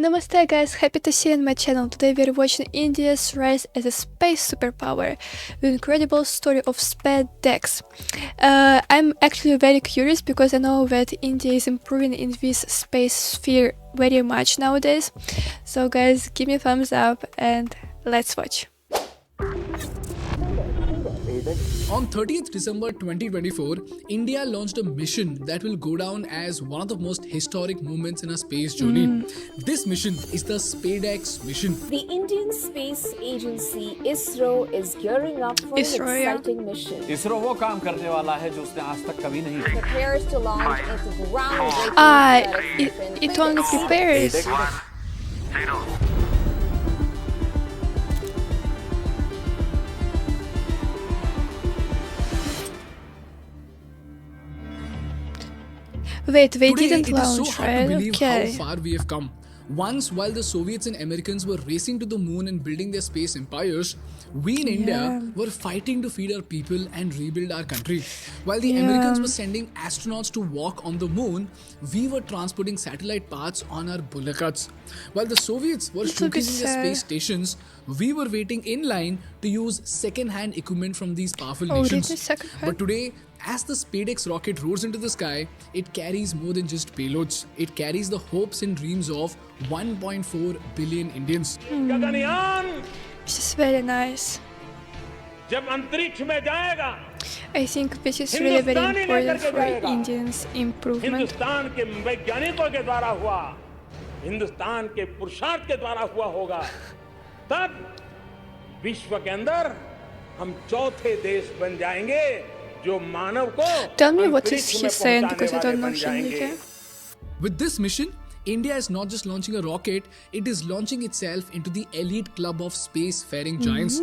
Namaste guys, happy to see you on my channel. Today we are watching India's rise as a space superpower, the incredible story of Spadex. I'm actually very curious because I know that India is improving in this space sphere very much nowadays. So guys, give me a thumbs up and let's watch. On 30th December 2024, India launched a mission that will go down as one of the most historic moments in our space journey. This mission is the Spadex Mission. The Indian Space Agency ISRO is gearing up for an exciting mission. ISRO वो काम करने वाला है जो उसने आज तक कभी नहीं किया. Prepares to launch its groundbreaking it only prepares. Wait, they Today, didn't it is so launch, hard to right? believe Okay. how far we have come. Once, while the Soviets and Americans were racing to the moon and building their space empires, we in India were fighting to feed our people and rebuild our country. While the Americans were sending astronauts to walk on the moon, we were transporting satellite parts on our bullocks. While the Soviets were Little bit showcasing their sad. space stations, we were waiting in line to use second-hand equipment from these powerful Oh, nations. really? Second-hand? But today, as the Spadex rocket roars into the sky, it carries more than just payloads. It carries the hopes and dreams of 1.4 billion Indians. Gaganyaan This is very nice. जब अंतरिक्ष में जाएगा, I think this is really very Hindustan he important लेकर के for जाएगा. Indians' improvement. Hindustan के वैज्ञानिकों के द्वारा हुआ, हिंदुस्तान के पुरुषार्थ के द्वारा हुआ होगा. तब विश्व के अंदर हम चौथे देश बन जाएंगे जो मानव को Tell me what is अंतरिक्ष he में saying पहुंचाने because I वाले don't know बन Hindi. जाएंगे. With this mission, India is not just launching a rocket, it is launching itself into the elite club of spacefaring giants.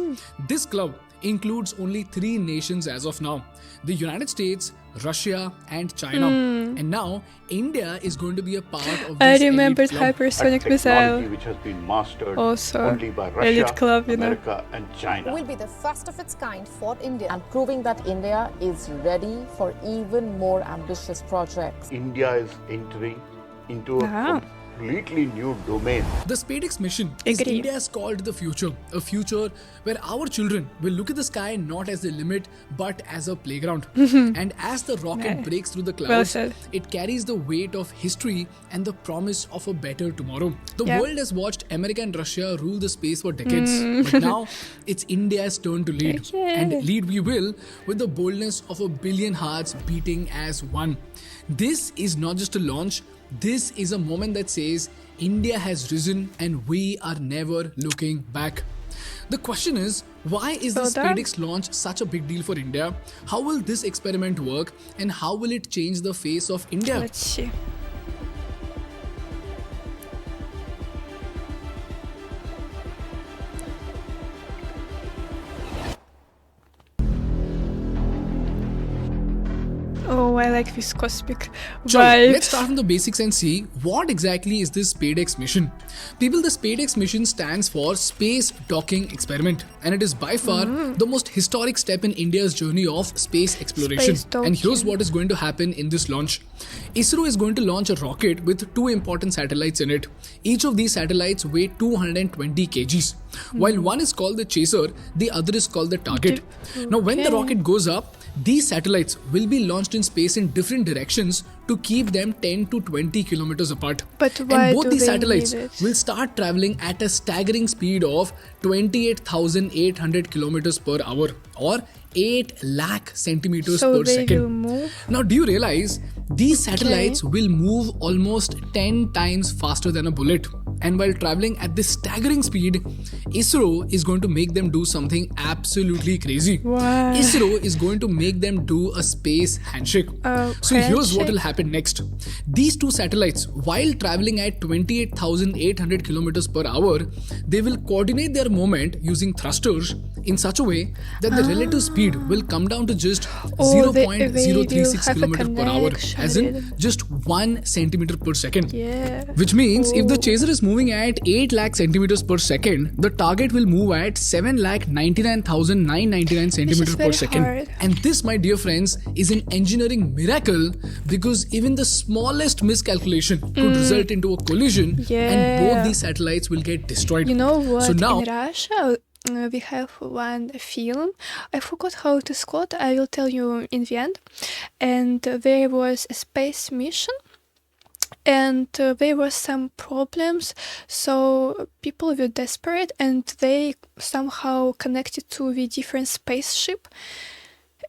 This club includes only 3 nations as of now: the United States, Russia and China. And now India is going to be a part of I this remembered elite club. hypersonic technology missile. which has been mastered Also, only by Russia, elite club, you know. America and China. will be the first of its kind for India and proving that India is ready for even more ambitious projects. India is entering into a completely new domain. The Spadex mission is Agree. India's call to the future, a future where our children will look at the sky not as the limit but as a playground. And as the rocket breaks through the clouds, said. it carries the weight of history and the promise of a better tomorrow. The Yeah. world has watched America and Russia rule the space for decades, but now it's India's turn to lead. Okay. And lead we will with the boldness of a billion hearts beating as one. This is not just a launch. This is a moment that says India has risen and we are never looking back. The question is, why is the Well done. Spadex launch such a big deal for India? How will this experiment work and how will it change the face of India? Let's see. Oh, I like this cosmic So vibe. let's start from the basics and see what exactly is this Spadex mission. People, the Spadex mission stands for Space Docking Experiment, and it is by far the most historic step in India's journey of space exploration. Space And here's docking. what is going to happen in this launch. ISRO is going to launch a rocket with 2 important satellites in it. Each of these satellites weigh 220 kgs. While one is called the chaser, the other is called the target. Now when the Okay. rocket goes up, these satellites will be launched in space in different directions to keep them 10 to 20 kilometers apart. But why and both do these they satellites need it? will start traveling at a staggering speed of 28,800 kilometers per hour or 8 lakh centimeters So per they second. will move? Now, do you realize these satellites will move almost 10 times faster than a bullet? And while traveling at this staggering speed, ISRO is going to make them do something absolutely crazy. Wow. ISRO is going to make them do a space handshake. So here's what will happen next. These 2 satellites, while traveling at 28,800 kilometers per hour, they will coordinate their movement using thrusters in such a way that the relative speed will come down to just Oh, they will 0.036 have a kilometers per hour. as in just 1 centimeter per second. Yeah. Which means if the chaser is moving at 8 lakh centimeters per second, the target will move at 7,99,999 centimeters per very second. hard. And this, my dear friends, is an engineering miracle because even the smallest miscalculation could result into a collision and both these satellites will get destroyed. You know what? So now, in Russia, we have one film. I forgot how it is called. I will tell you in the end. And there was a space mission. And there were some problems, so people were desperate and they somehow connected to the different spaceship.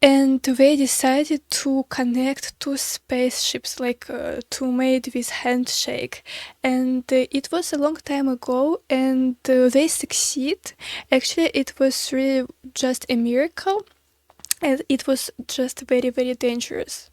And they decided to connect two spaceships, like to make this handshake. And it was a long time ago, and they succeed. Actually, it was really just a miracle, and it was just very, very dangerous.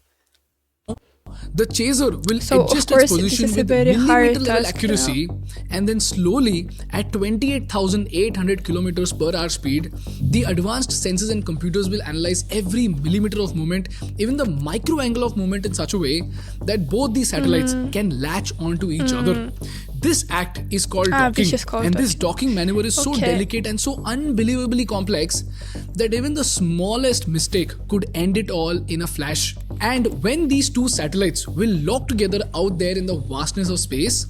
the chaser will So, of adjust course, its this position is a with very hard millimeter level task, accuracy and then slowly at 28,800 kilometers per hour speed, the advanced sensors and computers will analyze every millimeter of movement, even the micro angle of movement in such a way that both these satellites can latch onto each other. This act is called docking, which is called and this docking maneuver is so delicate and so unbelievably complex that even the smallest mistake could end it all in a flash. And when these two satellites will lock together out there in the vastness of space,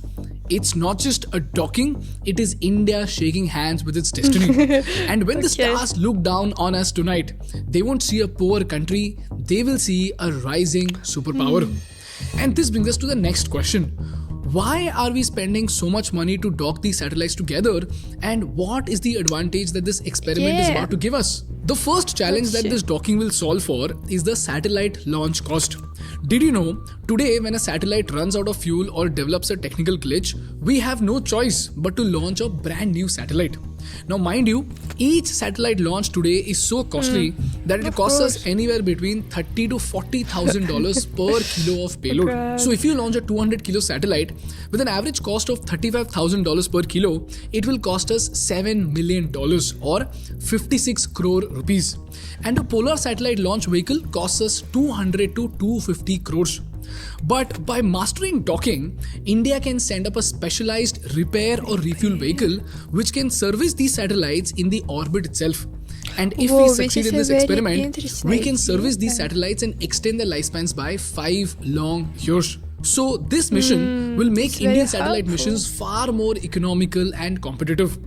it's not just a docking, it is India shaking hands with its destiny. And when the stars look down on us tonight, they won't see a poor country, they will see a rising superpower. And this brings us to the next question. Why are we spending so much money to dock these satellites together, and what is the advantage that this experiment is about to give us? The first challenge that this docking will solve for is the satellite launch cost. Did you know, today when a satellite runs out of fuel or develops a technical glitch, we have no choice but to launch a brand new satellite. Now mind you, each satellite launch today is so costly that it costs us anywhere between $30,000 to $40,000 per kilo of payload. So if you launch a 200 kilo satellite with an average cost of $35,000 per kilo, it will cost us $7 million or 56 crore rupees. And a polar satellite launch vehicle costs us 200 to 250 crores. But by mastering docking, India can send up a specialized repair or refuel vehicle which can service these satellites in the orbit itself. And if we succeed in this experiment, we can service these satellites and extend their lifespans by 5 long years. So this mission will make Indian satellite missions far more economical and competitive.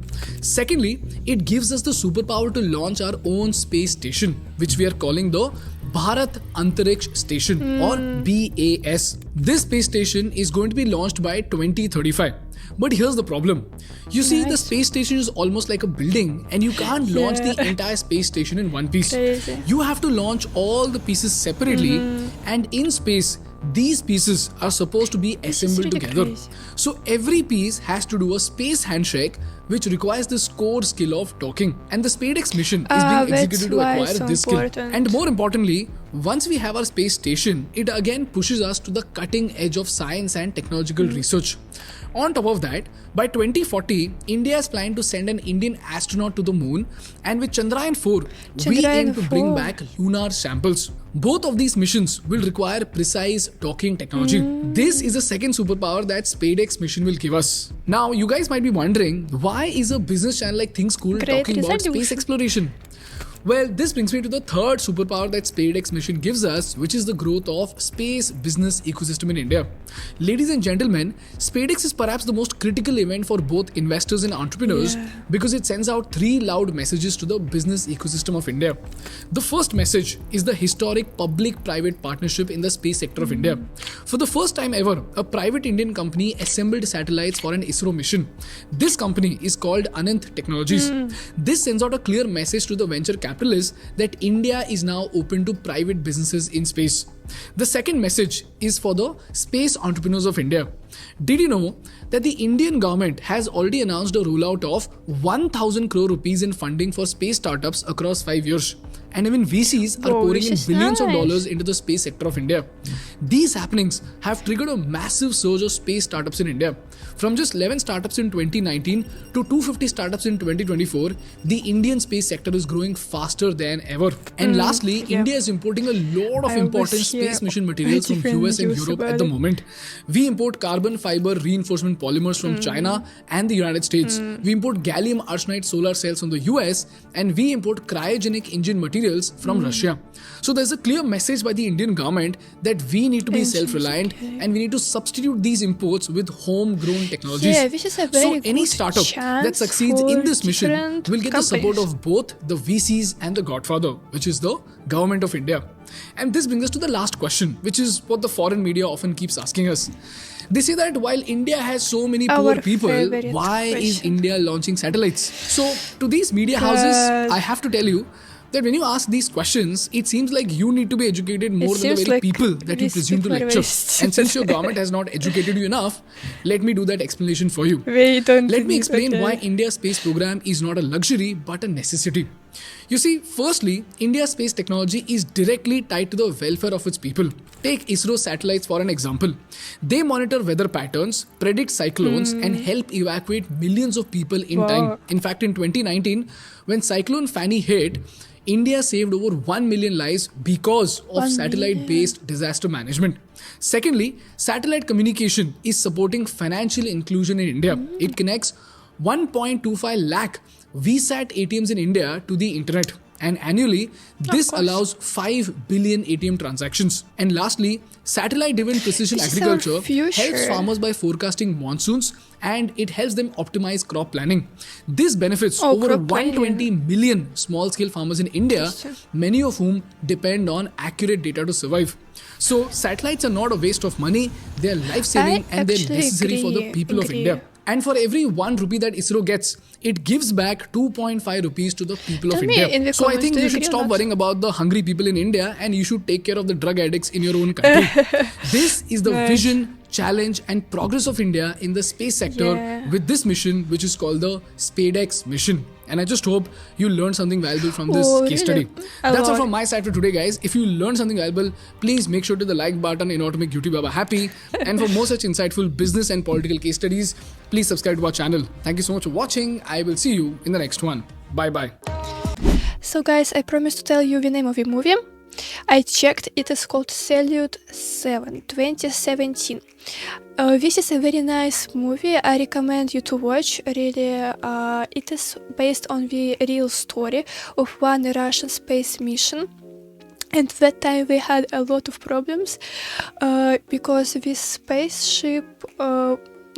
Secondly, it gives us the superpower to launch our own space station, which we are calling the Bharat Antariksh Station or BAS. This space station is going to be launched by 2035. But here's the problem. You see, the space station is almost like a building and you can't launch the entire space station in one piece. You have to launch all the pieces separately and in space, these pieces are supposed to be assembled together. So every piece has to do a space handshake which requires this core skill of docking. And the Spadex mission is being executed to acquire this skill. And more importantly, once we have our space station, it again pushes us to the cutting edge of science and technological research. On top of that, by 2040, India is planning to send an Indian astronaut to the moon, and with Chandrayaan-4, we aim to bring back lunar samples. Both of these missions will require precise docking technology. This is the second superpower that Spadex mission will give us. Now, you guys might be wondering, why is a business channel like Think School talking about space exploration? Well, this brings me to the third superpower that Spadex mission gives us, which is the growth of space business ecosystem in India. Ladies and gentlemen, Spadex is perhaps the most critical event for both investors and entrepreneurs because it sends out 3 loud messages to the business ecosystem of India. The first message is the historic public-private partnership in the space sector of India. For the first time ever, a private Indian company assembled satellites for an ISRO mission. This company is called Anant Technologies. This sends out a clear message to the venture capitalists that India is now open to private businesses in space. The second message is for the space entrepreneurs of India. Did you know that the Indian government has already announced a rollout of 1,000 crore rupees in funding for space startups across 5 years? And even VCs are pouring in billions of dollars into the space sector of India. These happenings have triggered a massive surge of space startups in India. From just 11 startups in 2019 to 250 startups in 2024, the Indian space sector is growing faster than ever. And lastly, India is importing a lot of important space mission materials from US and Europe at the moment. We import carbon fiber reinforcement polymers from China and the United States. We import gallium arsenide solar cells from the US, and we import cryogenic engine materials from Russia. So there's a clear message by the Indian government that we need to be self-reliant and we need to substitute these imports with homegrown technologies. Yeah, which is a very so any good startup that succeeds in this mission will get the support of both the VCs and the Godfather, which is the government of India. And this brings us to the last question, which is what the foreign media often keeps asking us. They say that while India has so many poor people, why is India launching satellites? So to these media houses, I have to tell you that when you ask these questions, it seems like you need to be educated more than the very people that you presume to lecture. And since your government has not educated you enough, let me do that explanation for you. Let me explain why India's space program is not a luxury but a necessity. You see, firstly, India's space technology is directly tied to the welfare of its people. Take ISRO satellites for an example. They monitor weather patterns, predict cyclones, and help evacuate millions of people in time. In fact, in 2019, when Cyclone Fani hit, India saved over 1 million lives because of satellite-based disaster management. Secondly, satellite communication is supporting financial inclusion in India. It connects 1.25 lakh VSAT ATMs in India to the internet. And annually, this allows 5 billion ATM transactions. And lastly, satellite-driven precision agriculture helps farmers by forecasting monsoons, and it helps them optimize crop planning. This benefits over 120 million small-scale farmers in India, many of whom depend on accurate data to survive. So, satellites are not a waste of money, they are life-saving and they're necessary for the people of India. And for every 1 rupee that ISRO gets, it gives back 2.5 rupees to the people of India. So I think you should stop worrying about the hungry people in India and you should take care of the drug addicts in your own country. This is the vision, challenge and progress of India in the space sector with this mission, which is called the Spadex Mission. And I just hope you learned something valuable from this case study. That's all from my side for today, guys. If you learned something valuable, please make sure to hit the like button in order to make YouTube Baba happy. And for more such insightful business and political case studies, please subscribe to our channel. Thank you so much for watching. I will see you in the next one. Bye-bye. So guys, I promised to tell you the name of the movie. I checked, it is called Salute 7, 2017. This is a very nice movie, I recommend you to watch, really. It is based on the real story of one Russian space mission. And that time we had a lot of problems because this spaceship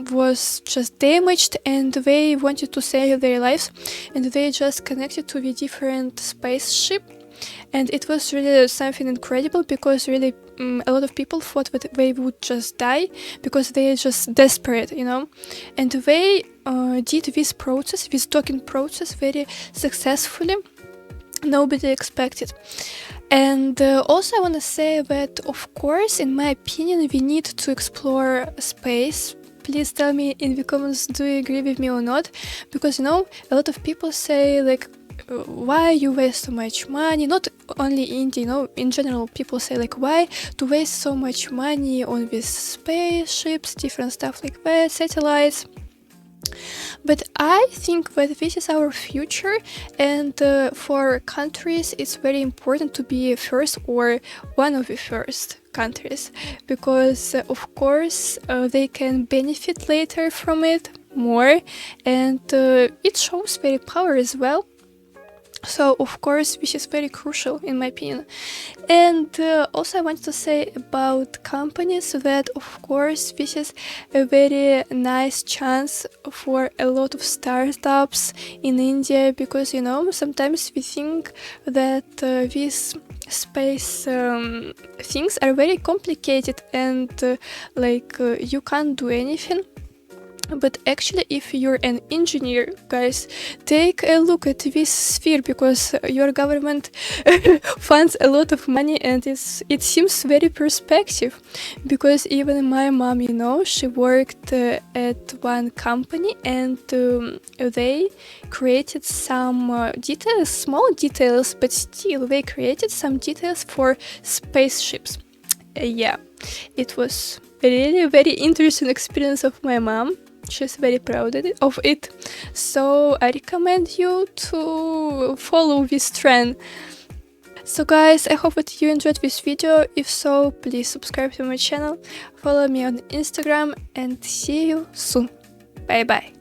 was just damaged and they wanted to save their lives, and they just connected to the different spaceship. And it was really something incredible because really a lot of people thought that they would just die because they are just desperate, you know. And they did this process, this docking process, very successfully. Nobody expected. And also I want to say that, of course, in my opinion, we need to explore space. Please tell me in the comments, do you agree with me or not? Because, you know, a lot of people say, like, why you waste so much money? Not only India, you know, in general people say like, why to waste so much money on these spaceships, different stuff like that, satellites. But I think that this is our future, and for countries it's very important to be first or one of the first countries, because of course they can benefit later from it more, and it shows their power as well. So, of course, this is very crucial in my opinion. And also I want to say about companies that, of course, this is a very nice chance for a lot of startups in India, because, you know, sometimes we think that these space things are very complicated and you can't do anything. But actually, if you're an engineer, guys, take a look at this sphere, because your government funds a lot of money, and it seems very perspective. Because even my mom, you know, she worked at one company, and they created some details, small details, but still they created some details for spaceships. Yeah, it was really a very interesting experience of my mom. She's very proud of it. So I recommend you to follow this trend. So guys, I hope that you enjoyed this video. If so, please subscribe to my channel, follow me on Instagram, and see you soon. Bye bye.